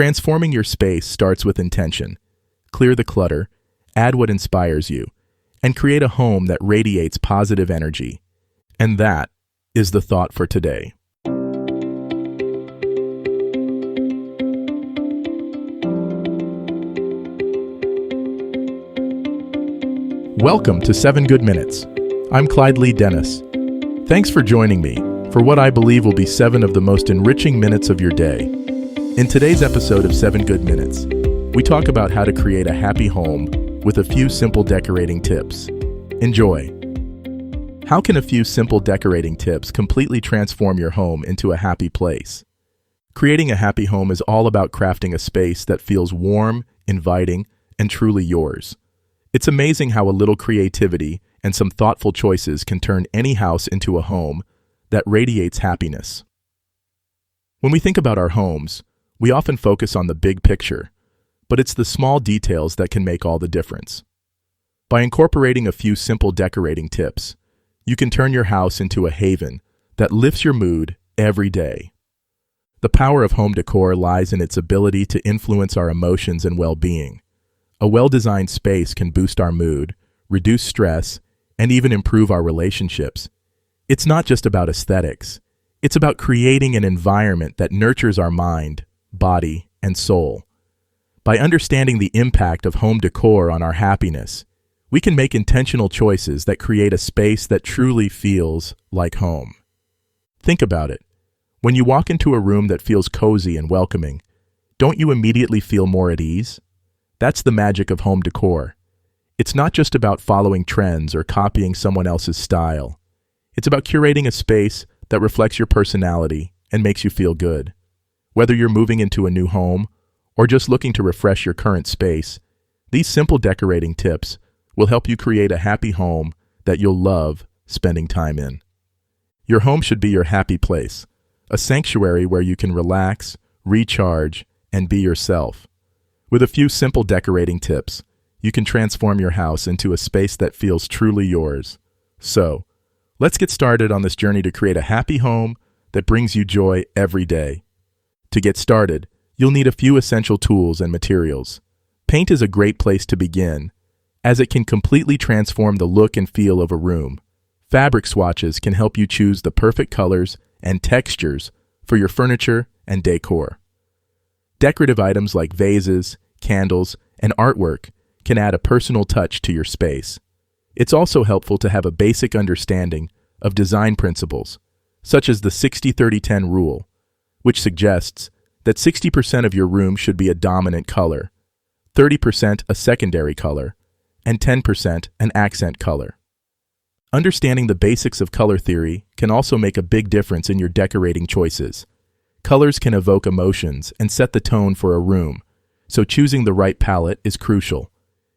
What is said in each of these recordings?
Transforming your space starts with intention. Clear the clutter, add what inspires you, and create a home that radiates positive energy. And that is the thought for today. Welcome to 7 Good Minutes. I'm Clyde Lee Dennis. Thanks for joining me for what I believe will be 7 of the most enriching minutes of your day. In today's episode of 7 Good Minutes, we talk about how to create a happy home with a few simple decorating tips. Enjoy. How can a few simple decorating tips completely transform your home into a happy place? Creating a happy home is all about crafting a space that feels warm, inviting, and truly yours. It's amazing how a little creativity and some thoughtful choices can turn any house into a home that radiates happiness. When we think about our homes, we often focus on the big picture, but it's the small details that can make all the difference. By incorporating a few simple decorating tips, you can turn your house into a haven that lifts your mood every day. The power of home decor lies in its ability to influence our emotions and well-being. A well-designed space can boost our mood, reduce stress, and even improve our relationships. It's not just about aesthetics. It's about creating an environment that nurtures our mind, body, and soul. By understanding the impact of home decor on our happiness, we can make intentional choices that create a space that truly feels like home. Think about it. When you walk into a room that feels cozy and welcoming, don't you immediately feel more at ease? That's the magic of home decor. It's not just about following trends or copying someone else's style. It's about curating a space that reflects your personality and makes you feel good. Whether you're moving into a new home or just looking to refresh your current space, these simple decorating tips will help you create a happy home that you'll love spending time in. Your home should be your happy place, a sanctuary where you can relax, recharge, and be yourself. With a few simple decorating tips, you can transform your house into a space that feels truly yours. So, let's get started on this journey to create a happy home that brings you joy every day. To get started, you'll need a few essential tools and materials. Paint is a great place to begin, as it can completely transform the look and feel of a room. Fabric swatches can help you choose the perfect colors and textures for your furniture and decor. Decorative items like vases, candles, and artwork can add a personal touch to your space. It's also helpful to have a basic understanding of design principles, such as the 60-30-10 rule, which suggests that 60% of your room should be a dominant color, 30% a secondary color, and 10% an accent color. Understanding the basics of color theory can also make a big difference in your decorating choices. Colors can evoke emotions and set the tone for a room, so choosing the right palette is crucial.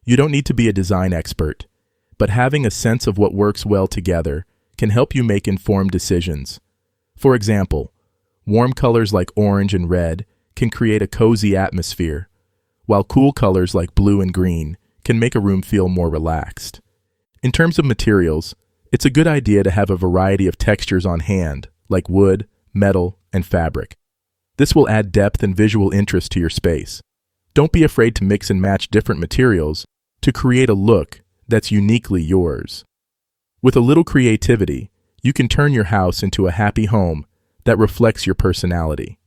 You don't need to be a design expert, but having a sense of what works well together can help you make informed decisions. For example, warm colors like orange and red can create a cozy atmosphere, while cool colors like blue and green can make a room feel more relaxed. In terms of materials, it's a good idea to have a variety of textures on hand, like wood, metal, and fabric. This will add depth and visual interest to your space. Don't be afraid to mix and match different materials to create a look that's uniquely yours. With a little creativity, you can turn your house into a happy home that reflects your personality.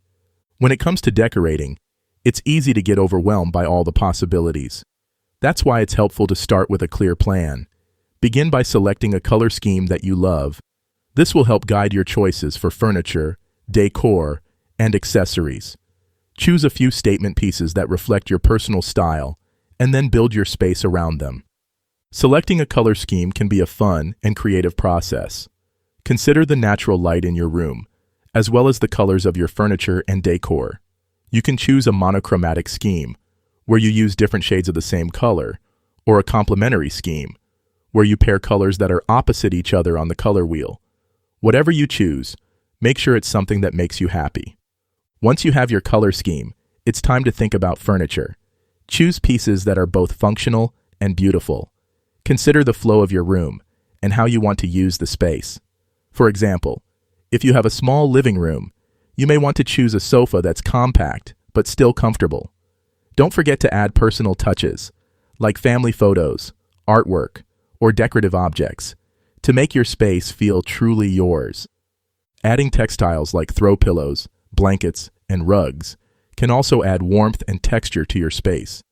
When it comes to decorating, it's easy to get overwhelmed by all the possibilities. That's why it's helpful to start with a clear plan. Begin by selecting a color scheme that you love. This will help guide your choices for furniture, decor, and accessories. Choose a few statement pieces that reflect your personal style, and then build your space around them. Selecting a color scheme can be a fun and creative process. Consider the natural light in your room, as well as the colors of your furniture and decor. You can choose a monochromatic scheme, where you use different shades of the same color, or a complementary scheme, where you pair colors that are opposite each other on the color wheel. Whatever you choose, make sure it's something that makes you happy. Once you have your color scheme, it's time to think about furniture. Choose pieces that are both functional and beautiful. Consider the flow of your room and how you want to use the space. For example, if you have a small living room, you may want to choose a sofa that's compact but still comfortable. Don't forget to add personal touches, like family photos, artwork, or decorative objects, to make your space feel truly yours. Adding textiles like throw pillows, blankets, and rugs can also add warmth and texture to your space.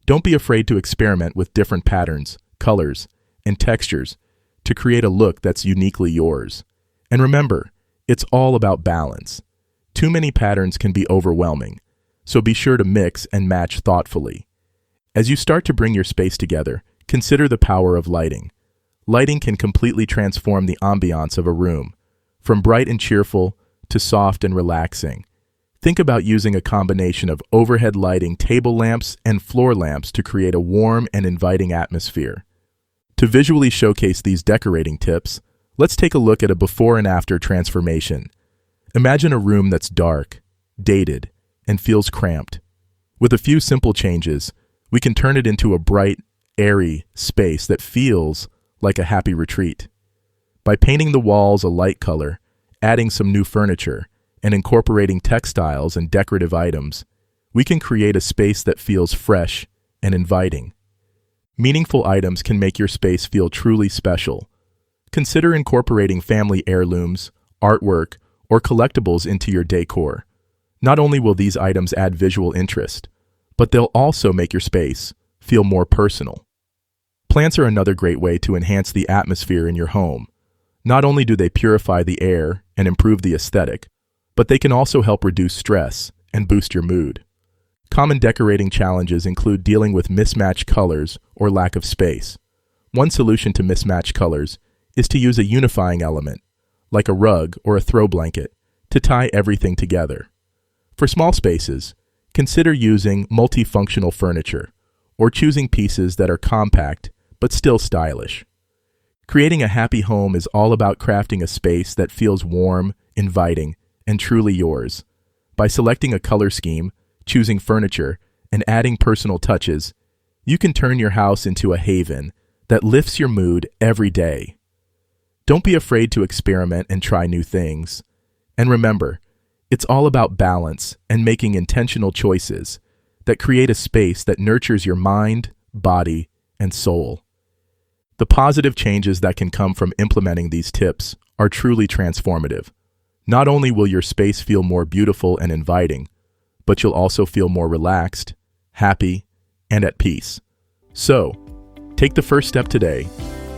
Don't be afraid to experiment with different patterns, colors, and textures to create a look that's uniquely yours. And remember, it's all about balance. Too many patterns can be overwhelming, so be sure to mix and match thoughtfully. As you start to bring your space together, consider the power of lighting. Lighting can completely transform the ambiance of a room, from bright and cheerful to soft and relaxing. Think about using a combination of overhead lighting, table lamps, and floor lamps to create a warm and inviting atmosphere. To visually showcase these decorating tips, let's take a look at a before and after transformation. Imagine a room that's dark, dated, and feels cramped. With a few simple changes, we can turn it into a bright, airy space that feels like a happy retreat. By painting the walls a light color, adding some new furniture, and incorporating textiles and decorative items, we can create a space that feels fresh and inviting. Meaningful items can make your space feel truly special. Consider incorporating family heirlooms, artwork, or collectibles into your decor. Not only will these items add visual interest, but they'll also make your space feel more personal. Plants are another great way to enhance the atmosphere in your home. Not only do they purify the air and improve the aesthetic, but they can also help reduce stress and boost your mood. Common decorating challenges include dealing with mismatched colors or lack of space. One solution to mismatched colors is to use a unifying element, like a rug or a throw blanket, to tie everything together. For small spaces, consider using multifunctional furniture or choosing pieces that are compact but still stylish. Creating a happy home is all about crafting a space that feels warm, inviting, and truly yours. By selecting a color scheme, choosing furniture, and adding personal touches, you can turn your house into a haven that lifts your mood every day. Don't be afraid to experiment and try new things. And remember, it's all about balance and making intentional choices that create a space that nurtures your mind, body, and soul. The positive changes that can come from implementing these tips are truly transformative. Not only will your space feel more beautiful and inviting, but you'll also feel more relaxed, happy, and at peace. So, take the first step today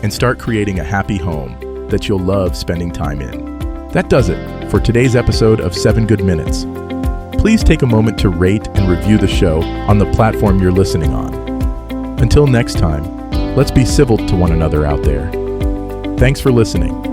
and start creating a happy home that you'll love spending time in. That does it for today's episode of 7 Good Minutes. Please take a moment to rate and review the show on the platform you're listening on. Until next time, let's be civil to one another out there. Thanks for listening.